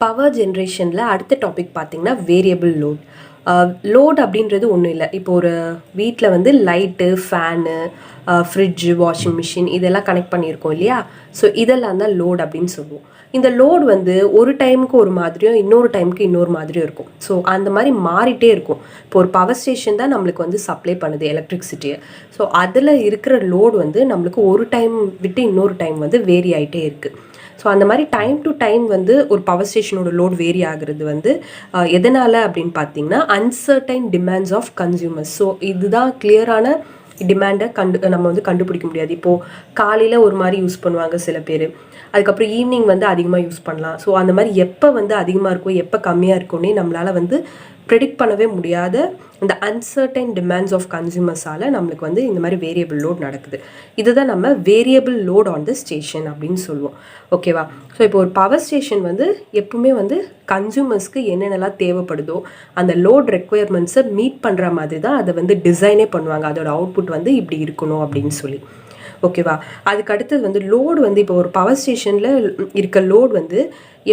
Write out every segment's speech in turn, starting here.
Power ஜென்ரேஷனில் அடுத்த topic பார்த்திங்கன்னா வேரியபிள் லோட். லோட் அப்படின்றது ஒன்றும் இல்லை. இப்போ ஒரு வீட்டில் வந்து light, fan, fridge, washing machine இதெல்லாம் கனெக்ட் பண்ணியிருக்கோம் இல்லையா? ஸோ இதெல்லாம் தான் லோட் அப்படின்னு சொல்லுவோம். இந்த லோட் வந்து ஒரு டைமுக்கு ஒரு மாதிரியும் இன்னொரு டைமுக்கு இன்னொரு மாதிரியும் இருக்கும். ஸோ அந்த மாதிரி மாறிட்டே இருக்கும். இப்போ ஒரு பவர் ஸ்டேஷன் தான் நம்மளுக்கு வந்து சப்ளை பண்ணுது எலக்ட்ரிசிட்டியை. ஸோ அதில் இருக்கிற லோடு வந்து நம்மளுக்கு ஒரு டைம் விட்டு இன்னொரு டைம் வந்து வேரி ஆகிட்டே இருக்குது. ஸோ அந்த மாதிரி டைம் டு டைம் வந்து ஒரு பவர் ஸ்டேஷனோட லோட் வேரி ஆகுறது வந்து எதனால் அப்படின்னு பார்த்தீங்கன்னா uncertain demands of consumers. So இதுதான் கிளியரான டிமாண்டை நம்ம வந்து கண்டுபிடிக்க முடியாது. இப்போது காலையில் ஒரு மாதிரி யூஸ் பண்ணுவாங்க சில பேர், அதுக்கப்புறம் ஈவினிங் வந்து அதிகமாக யூஸ் பண்ணலாம். ஸோ அந்த மாதிரி எப்போ வந்து அதிகமாக இருக்கும் எப்போ கம்மியாக இருக்கும்னே நம்மளால் வந்து ப்ரெடிக்ட் பண்ணவே முடியாத இந்த அன்சர்டைன் டிமாண்ட்ஸ் ஆஃப் கன்சியூமர்ஸால் நம்மளுக்கு வந்து இந்த மாதிரி வேரியபிள் லோட் நடக்குது. இதுதான் நம்ம variable load on the station அப்படின்னு சொல்லுவோம். ஓகேவா? ஸோ இப்போ ஒரு பவர் ஸ்டேஷன் வந்து எப்பவுமே வந்து கன்சியூமர்ஸ்க்கு என்னென்னலாம் தேவைப்படுதோ அந்த லோட் ரெக்குயர்மெண்ட்ஸை மீட் பண்ணுற மாதிரி தான் அதை வந்து டிசைனே பண்ணுவாங்க. அதோட அவுட்புட் வந்து இப்படி இருக்கணும் அப்படின்னு சொல்லி. ஓகேவா? அதுக்கு அடுத்தது வந்து லோடு வந்து இப்போ ஒரு பவர் ஸ்டேஷனில் இருக்க லோடு வந்து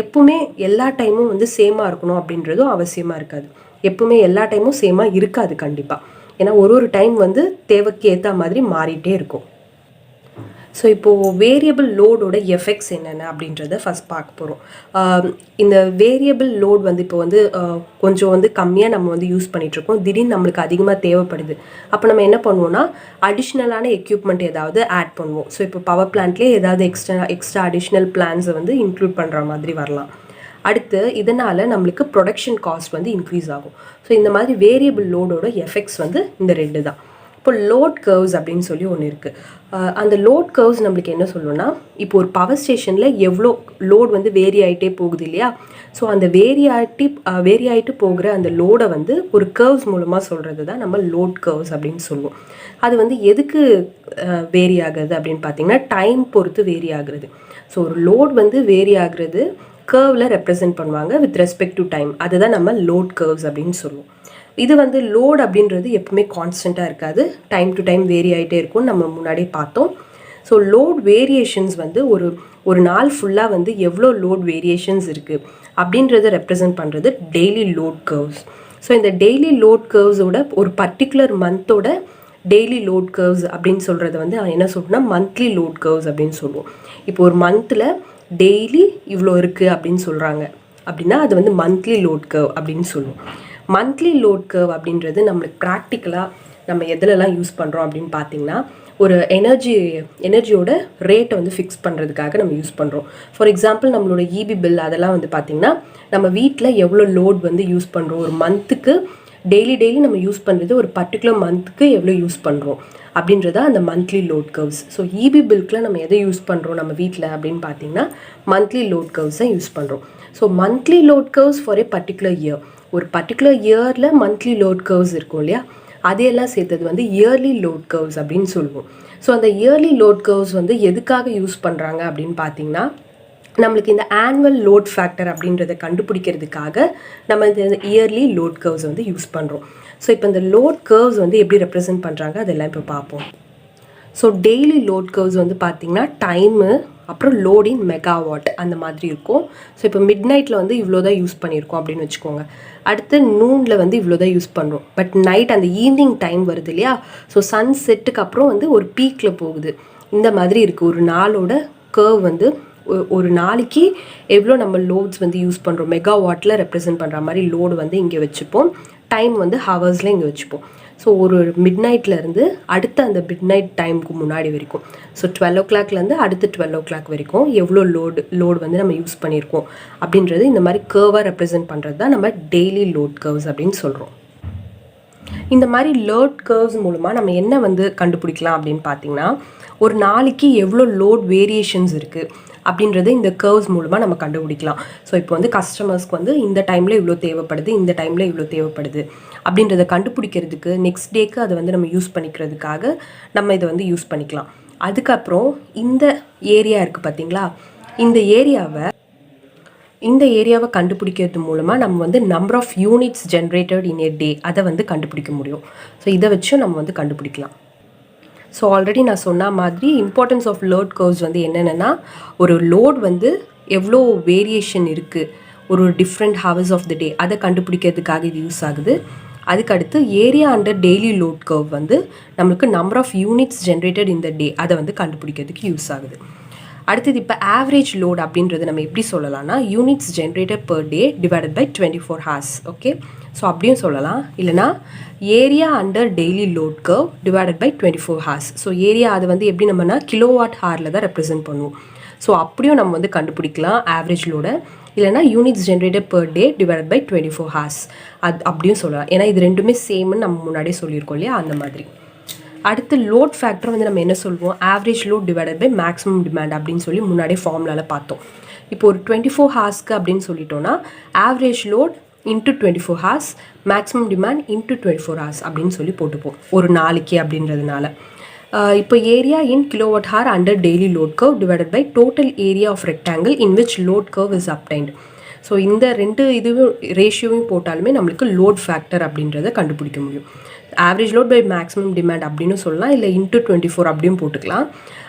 எப்பவுமே எல்லா டைமும் வந்து சேமாக இருக்கணும் அப்படின்றதும் அவசியமாக இருக்காது. எப்பவுமே எல்லா டைமும் சேமாக இருக்காது கண்டிப்பாக. ஏன்னா ஒரு டைம் வந்து தேவைக்கு ஏற்ற மாதிரி மாறிட்டே இருக்கும். ஸோ இப்போது வேரியபிள் லோடோட எஃபெக்ட்ஸ் என்னென்ன அப்படின்றத ஃபஸ்ட் பார்க்க போகிறோம். இந்த வேரியபிள் லோட் வந்து இப்போ வந்து கொஞ்சம் வந்து கம்மியாக நம்ம வந்து யூஸ் பண்ணிகிட்ருக்கோம். திடீர்னு நம்மளுக்கு அதிகமாக தேவைப்படுது. அப்போ நம்ம என்ன பண்ணுவோம்னா அடிஷ்னலான எக்யூப்மெண்ட் ஏதாவது ஆட் பண்ணுவோம். ஸோ இப்போ பவர் பிளான்ட்லேயே ஏதாவது எக்ஸ்ட்ரா அடிஷ்னல் பிளான்ஸை வந்து இன்க்ளூட் பண்ணுற மாதிரி வரலாம். அடுத்து இதனால் நம்மளுக்கு ப்ரொடக்ஷன் காஸ்ட் வந்து இன்க்ரீஸ் ஆகும். ஸோ இந்த மாதிரி வேரியபிள் லோடோட எஃபெக்ட்ஸ் வந்து இந்த ரெண்டு தான். இப்போ லோட் கர்வ்ஸ் அப்படின்னு சொல்லி ஒன்று இருக்குது. அந்த லோட் கர்வ்ஸ் நம்மளுக்கு என்ன சொல்லணும்னா இப்போ ஒரு பவர் ஸ்டேஷனில் எவ்வளோ லோட் வந்து வேரி ஆகிட்டே போகுது இல்லையா? ஸோ அந்த வேரி ஆகிட்டு போகிற அந்த லோடை வந்து ஒரு கர்வ்ஸ் மூலமாக சொல்கிறது தான் நம்ம லோட் கர்வ்ஸ் அப்படின்னு சொல்லுவோம். அது வந்து எதுக்கு வேரி ஆகுது அப்படின்னு பார்த்தீங்கன்னா டைம் பொறுத்து வேரி ஆகுறது. ஸோ ஒரு லோட் வந்து வேரி ஆகுறது கர்வில் ரெப்ரசென்ட் பண்ணுவாங்க வித் ரெஸ்பெக்ட் டு டைம். அதுதான் நம்ம லோட் கர்வ்ஸ் அப்படின்னு சொல்லுவோம். இது வந்து லோட் அப்படின்றது எப்பவுமே கான்ஸ்டண்ட்டாக இருக்காது, டைம் டு டைம் வேரி ஆகிட்டே இருக்கும். நம்ம முன்னாடி பார்த்தோம். ஸோ லோட் வேரியேஷன்ஸ் வந்து ஒரு நாள் ஃபுல்லாக வந்து எவ்வளோ லோட் வேரியேஷன்ஸ் இருக்குது அப்படின்றத ரெப்ரசென்ட் பண்ணுறது டெய்லி லோட் கர்வ்ஸ். ஸோ இந்த டெய்லி லோட் கர்வ்ஸோட ஒரு பர்டிகுலர் மந்தோட டெய்லி லோட் கர்வ்ஸ் அப்படின்னு சொல்கிறத வந்து என்ன சொல்கிறோம்னா மந்த்லி லோட் கர்வ்ஸ் அப்படின்னு சொல்லுவோம். இப்போ ஒரு மந்தில் டெய்லி இவ்வளோ இருக்குது அப்படின்னு சொல்கிறாங்க அப்படின்னா அது வந்து மந்த்லி லோட் கர்வ் அப்படின்னு சொல்லுவோம். மந்த்லி லோட் கர்வ் அப்படின்றது நம்மளுக்கு ப்ராக்டிக்கலாக நம்ம எதுலலாம் யூஸ் பண்ணுறோம் அப்படின்னு பார்த்தீங்கன்னா ஒரு எனர்ஜியோட ரேட்டை வந்து ஃபிக்ஸ் பண்ணுறதுக்காக நம்ம யூஸ் பண்ணுறோம். ஃபார் எக்ஸாம்பிள் நம்மளோட இபி பில் அதெல்லாம் வந்து பார்த்திங்கன்னா நம்ம வீட்டில் எவ்வளோ லோட் வந்து யூஸ் பண்ணுறோம், ஒரு மந்த்துக்கு டெய்லி நம்ம யூஸ் பண்ணுறது ஒரு பர்டிகுலர் மந்த்துக்கு எவ்வளோ யூஸ் பண்ணுறோம் அப்படின்றத அந்த monthly load curves. So EB பில்க்குலாம் நம்ம எதை யூஸ் பண்ணுறோம் நம்ம வீட்டில் அப்படின்னு பார்த்தீங்கன்னா மந்த்லி லோட் கர்வ்ஸை யூஸ் பண்ணுறோம். So monthly load curves for a particular year, ஒரு பர்டிகுலர் இயரில் மந்த்லி லோட் கர்வ்ஸ் இருக்கும் இல்லையா? அதையெல்லாம் சேர்த்தது வந்து இயர்லி லோட் கர்வ்ஸ் அப்படின்னு சொல்லுவோம். ஸோ அந்த இயர்லி லோட் கர்வ்ஸ் வந்து எதுக்காக யூஸ் பண்ணுறாங்க அப்படின்னு பார்த்தீங்கன்னா நம்மளுக்கு இந்த ஆனுவல் லோட் ஃபேக்டர் அப்படின்றத கண்டுபிடிக்கிறதுக்காக நம்ம இந்த இயர்லி லோட் கர்வ்ஸ் வந்து யூஸ் பண்ணுறோம். ஸோ இப்போ இந்த லோட் கர்வ்ஸ் வந்து எப்படி ரெப்ரசென்ட் பண்ணுறாங்க அதெல்லாம் இப்போ பார்ப்போம். ஸோ டெய்லி லோட் கர்வ்ஸ் வந்து பார்த்திங்கன்னா டைமு அப்புறம் லோடின் மெகாவாட் அந்த மாதிரி இருக்கும். ஸோ இப்போ மிட் நைட்டில் வந்து இவ்வளோ தான் யூஸ் பண்ணியிருக்கோம் அப்படின்னு வச்சுக்கோங்க. அடுத்து நூனில் வந்து இவ்வளோ தான் யூஸ் பண்ணுறோம். பட் நைட் அந்த ஈவினிங் டைம் வருது இல்லையா? ஸோ சன் செட்டுக்கு அப்புறம் வந்து ஒரு பீக்கில் போகுது. இந்த மாதிரி இருக்குது ஒரு நாளோட கர்வ் வந்து ஒரு நாளைக்கு எவ்வளோ நம்ம லோட்ஸ் வந்து யூஸ் பண்ணுறோம் மெகாவாட்டில் ரெப்ரசென்ட் பண்ணுற மாதிரி லோடு வந்து இங்கே வச்சுப்போம். டைம் வந்து ஹவர்ஸில் இங்கே வச்சுப்போம். ஸோ ஒரு மிட் நைட்லேருந்து அடுத்த அந்த மிட் நைட் டைமுக்கு முன்னாடி வரைக்கும், ஸோ 12 o'clockலேருந்து அடுத்து 12 o'clock வரைக்கும் எவ்வளோ லோடு வந்து நம்ம யூஸ் பண்ணியிருக்கோம் அப்படின்றது இந்த மாதிரி கர்வாக ரெப்ரசென்ட் பண்ணுறது தான் நம்ம டெய்லி லோட் கர்வ்ஸ் அப்படின்னு சொல்கிறோம். இந்த மாதிரி லோட் கர்வ்ஸ் மூலமாக நம்ம என்ன வந்து கண்டுபிடிக்கலாம் அப்படின்னு பார்த்தீங்கன்னா ஒரு நாளைக்கு எவ்வளோ லோட் வேரியேஷன்ஸ் இருக்குது அப்படின்றத இந்த கர்வ்ஸ் மூலமாக நம்ம கண்டுபிடிக்கலாம். ஸோ இப்போ வந்து கஸ்டமர்ஸ்க்கு வந்து இந்த டைமில் இவ்வளோ தேவைப்படுது, இந்த டைமில் இவ்வளோ தேவைப்படுது அப்படின்றத கண்டுபிடிக்கிறதுக்கு நெக்ஸ்ட் டேக்கு அதை வந்து நம்ம யூஸ் பண்ணிக்கிறதுக்காக நம்ம இதை வந்து யூஸ் பண்ணிக்கலாம். அதுக்கப்புறம் இந்த ஏரியா இருக்குது பார்த்தீங்களா? இந்த ஏரியாவை கண்டுபிடிக்கிறது மூலமாக நம்ம வந்து நம்பர் ஆஃப் யூனிட்ஸ் ஜென்ரேட்டட் இன் ஏ டே அதை வந்து கண்டுபிடிக்க முடியும். ஸோ இதை வச்சும் நம்ம வந்து கண்டுபிடிக்கலாம். ஸோ ஆல்ரெடி நான் சொன்ன மாதிரி இம்பார்ட்டன்ஸ் ஆஃப் லோட் கர்வ்ஸ் வந்து என்னென்னா ஒரு லோட் வந்து எவ்வளோ வேரியேஷன் இருக்குது ஒரு டிஃப்ரெண்ட் ஹவர்ஸ் ஆஃப் த டே அதை கண்டுபிடிக்கிறதுக்காக இது யூஸ் ஆகுது. அதுக்கடுத்து area under daily load curve வந்து நம்மளுக்கு நம்பர் ஆஃப் யூனிட்ஸ் ஜென்ரேட்டட் இந்த டே அதை வந்து கண்டுபிடிக்கிறதுக்கு யூஸ் ஆகுது. அடுத்தது இப்போ ஆவரேஜ் லோட் அப்படின்றது நம்ம எப்படி சொல்லலாம்னா units generated per day divided by 24 hours. Okay, so அப்படியும் சொல்லலாம். இல்லைனா area under daily load curve divided by 24 hours. So area அது வந்து எப்படி நம்மனா கிலோவாட் ஹாரில் தான் ரெப்ரசென்ட் பண்ணுவோம். ஸோ அப்படியும் நம்ம வந்து கண்டுபிடிக்கலாம் ஆவரேஜ் லோட. இல்லைனா units generated per day divided by 24 hours அது அப்படியும் சொல்லலாம். ஏன்னா இது ரெண்டுமே சேம்னு நம்ம முன்னாடியே சொல்லியிருக்கோம் இல்லையா, அந்த மாதிரி. அடுத்து லோட் ஃபேக்டர் வந்து நம்ம என்ன சொல்வோம், average load divided by maximum demand அப்படின்னு சொல்லி முன்னாடியே ஃபார்முலாவில் பார்த்தோம். இப்போ ஒரு 24 ஹார்ஸ்க்கு அப்படின்னு சொல்லிட்டோன்னா average load into 24 hours maximum demand into 24 hours அப்படின்னு சொல்லி போட்டுப்போம் ஒரு நாளைக்கு அப்படின்றதுனால. இப்போ area in kilowatt hour under daily load curve divided by total area of rectangle in which load curve is obtained. So இந்த ரெண்டு இதுவும் ரேஷியோவையும் போட்டாலுமே நம்மளுக்கு லோட் ஃபேக்டர் அப்படின்றத கண்டுபிடிக்க முடியும். Average load by maximum demand அப்படின்னு சொல்லலாம், இல்லை இன்ட்டு 24 அப்படியும் போட்டுக்கலாம்.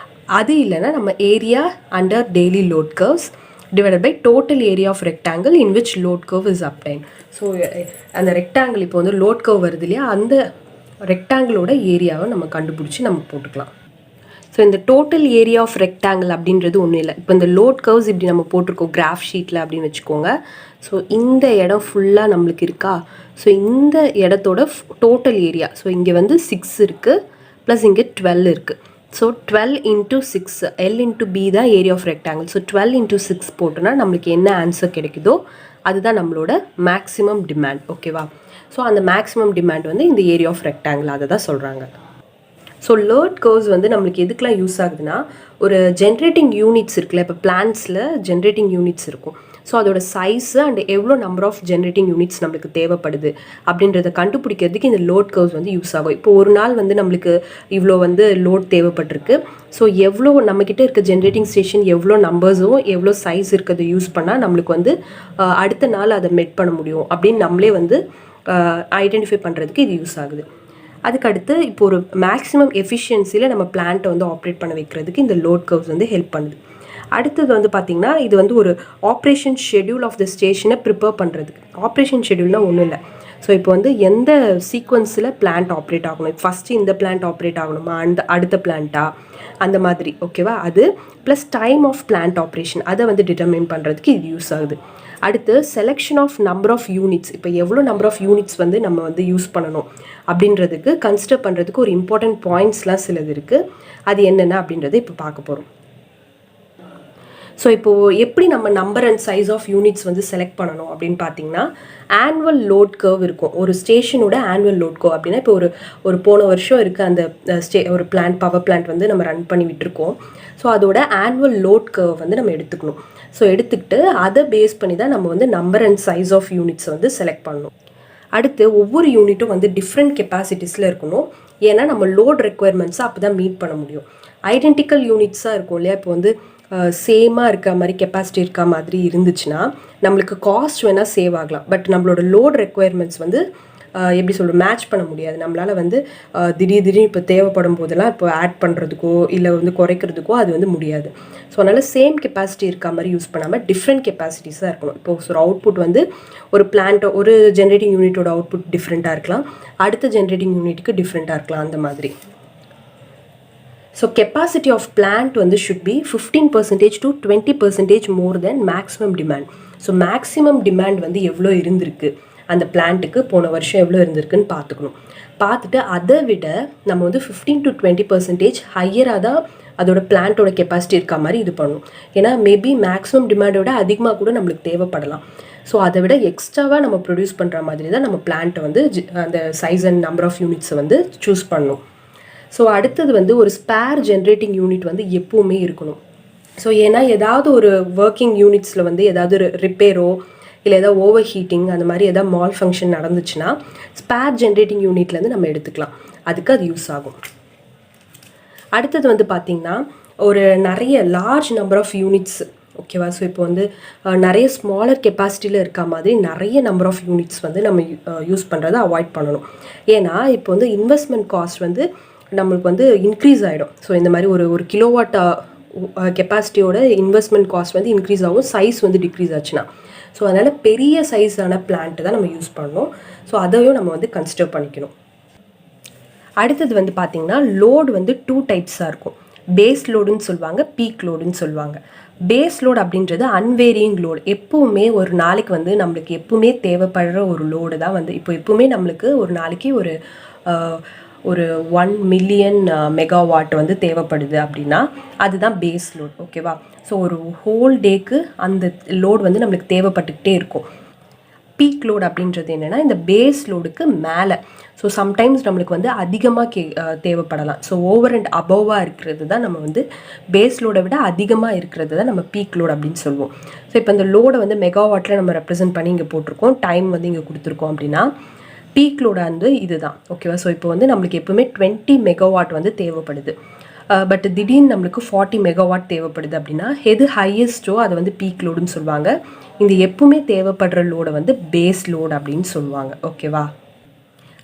அது இல்லைன்னா நம்ம area under daily load curves divided by total area of rectangle in which load curve is obtained. So அந்த ரெக்டாங்கிள் இப்போ வந்து லோட் கர்வ் வருது இல்லையா, அந்த ரெக்டாங்கிளோட ஏரியாவை நம்ம கண்டுபிடிச்சி நம்ம போட்டுக்கலாம். ஸோ இந்த டோட்டல் ஏரியா ஆஃப் ரெக்டாங்கிள் அப்படின்றது ஒன்றும் இல்லை. இப்போ இந்த லோட் கர்வ்ஸ் இப்படி நம்ம போட்டிருக்கோம் கிராஃப் ஷீட்டில் அப்படின்னு வச்சுக்கோங்க. ஸோ இந்த இடம் ஃபுல்லாக நம்மளுக்கு இருக்கா, ஸோ இந்த இடத்தோட டோட்டல் ஏரியா, ஸோ இங்கே வந்து 6 இருக்குது ப்ளஸ் இங்கே 12 இருக்குது. So 12 into 6 L into B தான் area of rectangle. So 12 into 6 போட்டோன்னா நம்மளுக்கு என்ன ஆன்சர் கிடைக்குதோ அதுதான் நம்மளோட மேக்ஸிமம் டிமாண்ட். ஓகேவா, ஸோ அந்த மேக்ஸிமம் டிமாண்ட் வந்து இந்த ஏரியா ஆஃப் ரெக்டாங்கிள் அதை தான் சொல்கிறாங்க. ஸோ லோட் கர்வ்ஸ் வந்து நம்மளுக்கு எதுக்கெலாம் யூஸ் ஆகுதுன்னா, ஒரு ஜென்ரேட்டிங் யூனிட்ஸ் இருக்குல்ல, இப்போ பிளான்ஸில் ஜென்ரேட்டிங் யூனிட்ஸ் இருக்கும். ஸோ அதோட சைஸு அண்ட் எவ்வளோ நம்பர் ஆஃப் ஜென்ரேட்டிங் யூனிட்ஸ் நம்மளுக்கு தேவைப்படுது அப்படின்றத கண்டுபிடிக்கிறதுக்கு இந்த லோட் கர்வ்ஸ் வந்து யூஸ் ஆகும். இப்போ ஒரு நாள் வந்து நம்மளுக்கு இவ்வளோ வந்து லோட் தேவைப்பட்டிருக்கு. ஸோ எவ்வளோ நம்மக்கிட்ட இருக்க ஜென்ரேட்டிங் ஸ்டேஷன் எவ்வளோ நம்பர்ஸும் எவ்வளோ சைஸ் இருக்கிறத யூஸ் பண்ணால் நம்மளுக்கு வந்து அடுத்த நாள் அதை மெட் பண்ண முடியும் அப்படின்னு நம்மளே வந்து ஐடென்டிஃபை பண்ணுறதுக்கு இது யூஸ் ஆகுது. அதுக்கடுத்து இப்போ ஒரு மேக்ஸிமம் எஃபிஷியன்சியில் நம்ம பிளான்ட்டை வந்து ஆப்ரேட் பண்ண வைக்கிறதுக்கு இந்த லோட் கர்வ்ஸ் வந்து ஹெல்ப் பண்ணுது. அடுத்தது வந்து பார்த்திங்கன்னா, இது வந்து ஒரு ஆப்ரேஷன் ஷெட்யூல் ஆஃப் த ஸ்டேஷனை ப்ரிப்பேர் பண்ணுறதுக்கு. ஆப்ரேஷன் ஷெட்யூல்னால் ஒன்றும் இல்லை. ஸோ இப்போ வந்து எந்த சீக்வன்ஸில் பிளான்ட் ஆப்ரேட் ஆகணும், ஃபஸ்ட்டு இந்த பிளான்ட் ஆப்ரேட் ஆகணுமா, அடுத்த பிளான்ட்டா, அந்த மாதிரி. ஓகேவா, அது plus time of plant operation அதை வந்து டிட்டர்மைன் பண்ணுறதுக்கு இது யூஸ் ஆகுது. அடுத்து selection of number of units, இப்போ எவ்வளோ நம்பர் ஆஃப் யூனிட்ஸ் வந்து நம்ம வந்து யூஸ் பண்ணணும் அப்படின்றதுக்கு கன்சிடர் பண்ணுறதுக்கு ஒரு இம்பார்ட்டன்ட் பாயிண்ட்ஸ்லாம் சிலது இருக்குது. அது என்னென்ன அப்படின்றத இப்போ பார்க்க போகிறோம். ஸோ இப்போது எப்படி நம்ம number and size of units வந்து செலக்ட் பண்ணணும் அப்படின்னு பார்த்தீங்கன்னா, ஆனுவல் லோட் கர்வ் இருக்கும். ஒரு ஸ்டேஷனோட ஆனுவல் லோட் கர்வ் அப்படின்னா, இப்போ ஒரு போன வருஷம் இருக்க அந்த ஒரு பவர் பிளான்ட் வந்து நம்ம ரன் பண்ணி விட்டுருக்கோம். ஸோ அதோட ஆனுவல் லோட் கர்வ் வந்து நம்ம எடுத்துக்கணும். ஸோ எடுத்துக்கிட்டு அதை பேஸ் பண்ணி தான் நம்ம வந்து number and size of units வந்து செலக்ட் பண்ணணும். அடுத்து ஒவ்வொரு யூனிட்டும் வந்து டிஃப்ரெண்ட் கெப்பாசிட்டிஸில் இருக்கணும். ஏன்னா நம்ம லோட் ரெக்குயர்மெண்ட்ஸை அப்போ தான் மீட் பண்ண முடியும். ஐடென்டிக்கல் யூனிட்ஸாக இருக்கும் இல்லையா, இப்போ வந்து சேமாக இருக்க மாதிரி கெப்பாசிட்டி இருக்க மாதிரி இருந்துச்சுன்னா நம்மளுக்கு காஸ்ட் வேணால் சேவ் ஆகலாம். பட் நம்மளோட லோட் ரெக்குயர்மெண்ட்ஸ் வந்து எப்படி சொல்கிறோம், மேட்ச் பண்ண முடியாது. நம்மளால் வந்து திடீர்னு இப்போ தேவைப்படும் போதெல்லாம் இப்போ ஆட் பண்ணுறதுக்கோ இல்லை வந்து குறைக்கிறதுக்கோ அது வந்து முடியாது. ஸோ அதனால் சேம் கெப்பாசிட்டி இருக்க மாதிரி யூஸ் பண்ணாமல் டிஃப்ரெண்ட் கெப்பாசிட்டிஸாக இருக்கணும். இப்போ ஒரு அவுட்புட் வந்து ஒரு பிளான்ட்டோ ஒரு ஜென்ரேட்டிங் யூனிட்டோட அவுட்புட் டிஃப்ரெண்ட்டாக இருக்கலாம், அடுத்த ஜென்ரேட்டிங் யூனிட்டுக்கு டிஃப்ரெண்ட்டாக இருக்கலாம், அந்த மாதிரி. ஸோ கெப்பாசிட்டி ஆஃப் பிளான்ட் வந்து should be 15% to 20% more then maximum demand. So maximum demand வந்து எவ்வளோ இருந்திருக்கு அந்த பிளான்ட்டுக்கு, போன வருஷம் எவ்வளோ இருந்திருக்குன்னு பார்த்துக்கணும். பார்த்துட்டு அதை விட நம்ம வந்து 15 to 20% ஹையராக தான் அதோட பிளான்ட்டோட கெப்பாசிட்டி இருக்க மாதிரி இது பண்ணணும். ஏன்னா மேபி மேக்ஸிமம் டிமாண்டோட அதிகமாக கூட நம்மளுக்கு தேவைப்படலாம். ஸோ அதை விட எக்ஸ்ட்ராவாக நம்ம ப்ரொடியூஸ் பண்ணுற மாதிரி தான் நம்ம பிளான்ட்டை வந்து அந்த சைஸ் அண்ட் நம்பர் ஆஃப் யூனிட்ஸை வந்து சூஸ் பண்ணணும். ஸோ அடுத்தது வந்து ஒரு ஸ்பேர் ஜென்ரேட்டிங் யூனிட் வந்து எப்போவுமே இருக்கணும். ஸோ ஏன்னா ஏதாவது ஒரு ஒர்க்கிங் யூனிட்ஸில் வந்து ஏதாவது ரிப்பேரோ இல்லை ஏதாவது ஓவர் ஹீட்டிங் அந்த மாதிரி ஏதாவது மால் ஃபங்க்ஷன் நடந்துச்சுன்னா ஸ்பேர் ஜென்ரேட்டிங் யூனிட்லேருந்து நம்ம எடுத்துக்கலாம், அதுக்கு அது யூஸ் ஆகும். அடுத்தது வந்து பார்த்திங்கன்னா, ஒரு நிறைய லார்ஜ் நம்பர் ஆஃப் யூனிட்ஸ். ஓகேவா, ஸோ இப்போ வந்து நிறைய ஸ்மாலர் கெப்பாசிட்டியில் இருக்க மாதிரி நிறைய நம்பர் ஆஃப் யூனிட்ஸ் வந்து நம்ம யூஸ் பண்ணுறதை அவாய்ட் பண்ணணும். ஏன்னா இப்போ வந்து இன்வெஸ்ட்மெண்ட் காஸ்ட் வந்து நம்மளுக்கு வந்து இன்க்ரீஸ் ஆகிடும். ஸோ இந்த மாதிரி ஒரு கிலோவாட் கெப்பாசிட்டியோட இன்வெஸ்ட்மெண்ட் காஸ்ட் வந்து இன்க்ரீஸ் ஆகும், சைஸ் வந்து டிக்ரீஸ் ஆச்சுன்னா. ஸோ அதனால் பெரிய சைஸான பிளான்ட்டு தான் நம்ம யூஸ் பண்ணணும். ஸோ அதையும் நம்ம வந்து கன்சிடர் பண்ணிக்கணும். அடுத்தது வந்து பார்த்திங்கன்னா லோடு வந்து 2 டைப்ஸாக இருக்கும். பேஸ் லோடுன்னு சொல்லுவாங்க, பீக் லோடுன்னு சொல்லுவாங்க. பேஸ் லோடு அப்படின்றது அன்வேரியிங் லோடு. எப்போவுமே ஒரு நாளைக்கு வந்து நம்மளுக்கு எப்பவுமே தேவைப்படுற ஒரு லோடு தான் வந்து இப்போ எப்பவுமே நம்மளுக்கு ஒரு நாளைக்கு ஒரு 1 மில்லியன் மெகாவாட் வந்து தேவைப்படுது அப்படின்னா அதுதான் பேஸ் லோட். ஓகேவா? ஸோ ஒரு ஹோல் டேக்கு அந்த லோடு வந்து நம்மளுக்கு தேவைப்பட்டுக்கிட்டே இருக்கும். பீக் லோடு அப்படின்றது என்னென்னா இந்த பேஸ் லோடுக்கு மேலே. ஸோ சம்டைம்ஸ் நம்மளுக்கு வந்து அதிகமாக தேவைப்படலாம். ஸோ ஓவர் அண்ட் அபோவாக இருக்கிறது தான் நம்ம வந்து பேஸ் லோடை விட அதிகமாக இருக்கிறது தான் நம்ம பீக் லோடு அப்படின்னு சொல்லுவோம். ஸோ இப்போ இந்த லோடை வந்து மெகாவாட்டில் நம்ம ரெப்ரசென்ட் பண்ணி இங்கே போட்டிருக்கோம், டைம் வந்து இங்கே கொடுத்துருக்கோம் அப்படின்னா பீக் லோடு வந்து இதுதான். ஓகேவா? ஸோ இப்போ வந்து நம்மளுக்கு எப்பவுமே 20 மெகாவாட் வந்து தேவைப்படுது. பட் திடீர்னு நம்மளுக்கு 40 மெகாவாட் தேவைப்படுது அப்படின்னா எது ஹையஸ்ட்டோ அதை வந்து பீக் லோடுன்னு சொல்லுவாங்க. இந்த எப்பவுமே தேவைப்படுற லோடை வந்து பேஸ் லோடு அப்படின்னு சொல்லுவாங்க. ஓகேவா?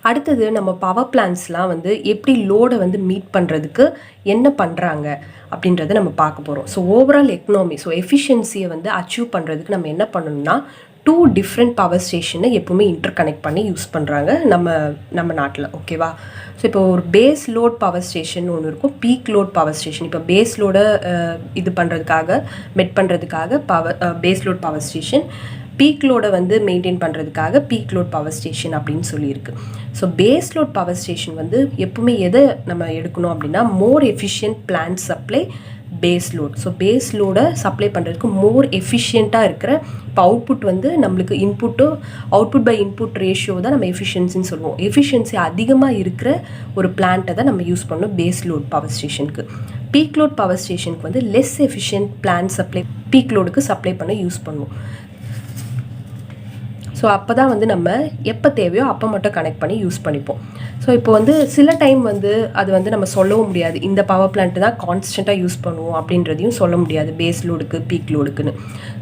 அடுத்தது நம்ம பவர் பிளான்ஸ்லாம் வந்து எப்படி லோடை வந்து மீட் பண்ணுறதுக்கு என்ன பண்ணுறாங்க அப்படின்றத நம்ம பார்க்க போகிறோம். ஸோ ஓவரால் எக்கனாமி, ஸோ எஃபிஷியன்சியை வந்து அச்சீவ் பண்ணுறதுக்கு நம்ம என்ன பண்ணணும்னா 2 டிஃப்ரெண்ட் பவர் ஸ்டேஷனை எப்பவுமே இன்டர் கனெக்ட் பண்ணி யூஸ் பண்ணுறாங்க நம்ம நாட்டில். ஓகேவா? ஸோ இப்போ ஒரு பேஸ் லோட் பவர் ஸ்டேஷன் ஒன்று இருக்கும், பீக் லோட் பவர் ஸ்டேஷன். இப்போ பேஸ் லோட இது பண்ணுறதுக்காக மெட் பண்ணுறதுக்காக base load power station, peak லோடை வந்து மெயின்டைன் பண்ணுறதுக்காக பீக் லோட் பவர் ஸ்டேஷன் அப்படின்னு சொல்லியிருக்கு. So base load power station வந்து எப்பவுமே எதை நம்ம எடுக்கணும் அப்படின்னா more efficient plant supply base load. So base லோடை சப்ளை பண்ணுறதுக்கு மோர் எஃபிஷியண்ட்டாக இருக்கிற இப்போ அவுட்புட் வந்து நம்மளுக்கு அவுட்புட் பை இன்புட் ரேஷியோ தான் நம்ம எஃபிஷியன்சின்னு சொல்லுவோம். எஃபிஷியன்சி அதிகமாக இருக்கிற ஒரு பிளான்ட்டை தான் நம்ம யூஸ் பண்ணணும் பேஸ் லோட் பவர் ஸ்டேஷனுக்கு. பீக் லோட் பவர் ஸ்டேஷனுக்கு வந்து less efficient plant supply peak லோடுக்கு சப்ளை பண்ண யூஸ் பண்ணுவோம். ஸோ அப்போ தான் வந்து நம்ம எப்போ தேவையோ அப்போ மட்டும் கனெக்ட் பண்ணி யூஸ் பண்ணிப்போம். ஸோ இப்போ வந்து சில டைம் வந்து அது வந்து நம்ம சொல்லவும் முடியாது, இந்த பவர் பிளான்ட்டு தான் கான்ஸ்டண்ட்டாக யூஸ் பண்ணுவோம் அப்படின்றதையும் சொல்ல முடியாது பேஸ் லோடுக்கு பீக் லோடுக்குன்னு.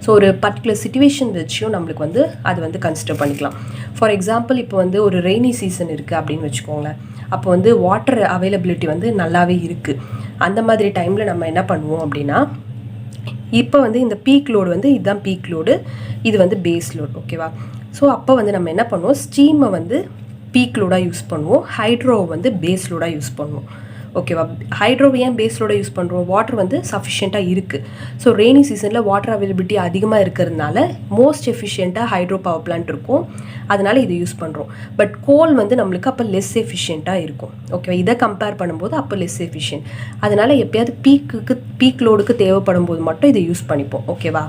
ஸோ ஒரு பர்டிகுலர் சிச்சுவேஷன் வச்சும் நம்மளுக்கு வந்து அது வந்து கன்சிடர் பண்ணிக்கலாம். ஃபார் எக்ஸாம்பிள் இப்போ வந்து ஒரு ரெய்னி சீசன் இருக்குது அப்படின்னு வச்சுக்கோங்களேன். அப்போ வந்து வாட்டர் அவைலபிலிட்டி வந்து நல்லாவே இருக்குது. அந்த மாதிரி டைமில் நம்ம என்ன பண்ணுவோம் அப்படின்னா இப்போ வந்து இந்த பீக் லோடு வந்து இதுதான் பீக் லோடு, இது வந்து பேஸ் லோடு. ஓகேவா? ஸோ அப்போ வந்து நம்ம என்ன பண்ணுவோம், ஸ்டீமை வந்து பீக் லோடாக யூஸ் பண்ணுவோம், ஹைட்ரோவை வந்து பேஸ் லோடாக யூஸ் பண்ணுவோம். ஓகேவா? ஹைட்ரோவை ஏன் பேஸ் லோடாக யூஸ் பண்ணுறோம், வாட்டர் வந்து சஃபிஷியண்ட்டாக இருக்குது. ஸோ ரெய்னி சீசனில் வாட்டர் அவைலபிலிட்டி அதிகமாக இருக்கிறதுனால மோஸ்ட் எஃபிஷியண்ட்டாக ஹைட்ரோ பவர் பிளான்ட் இருக்கும், அதனால் இதை யூஸ் பண்ணுறோம். பட் கோல் வந்து நம்மளுக்கு அப்போ லெஸ் எஃபிஷியண்ட்டாக இருக்கும். ஓகேவா? இதை கம்பேர் பண்ணும்போது அப்போ லெஸ் எஃபிஷியன்ட். அதனால் எப்போயாவது பீக் லோடுக்கு தேவைப்படும் போது மட்டும் இதை யூஸ் பண்ணிப்போம். ஓகேவா?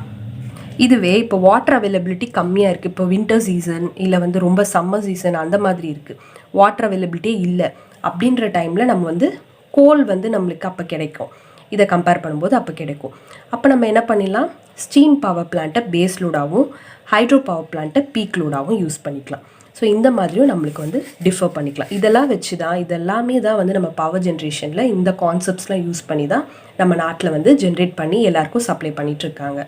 இதுவே இப்போ வாட்டர் அவைலபிலிட்டி கம்மியாக இருக்குது, இப்போ வின்டர் சீசன் இல்லை வந்து ரொம்ப சம்மர் சீசன் அந்த மாதிரி இருக்குது, வாட்டர் அவைலபிலிட்டியே இல்லை அப்படின்ற டைமில் நம்ம வந்து கோல் வந்து நம்மளுக்கு அப்போ கிடைக்கும். இதை கம்பேர் பண்ணும்போது அப்போ கிடைக்கும். அப்போ நம்ம என்ன பண்ணிடலாம், ஸ்டீம் பவர் பிளான்ட்டை பேஸ் லோடாகவும் ஹைட்ரோ பவர் பிளான்ட்டை பீக் லோடாகவும் யூஸ் பண்ணிக்கலாம். ஸோ இந்த மாதிரியும் நம்மளுக்கு வந்து டிஃபர் பண்ணிக்கலாம். இதெல்லாம் வச்சு தான் இதெல்லாமே தான் வந்து நம்ம பவர் ஜென்ரேஷனில் இந்த கான்செப்ட்ஸ்லாம் யூஸ் பண்ணி தான் நம்ம நாட்டில் வந்து ஜென்ரேட் பண்ணி எல்லாருக்கும் சப்ளை பண்ணிகிட்ருக்காங்க.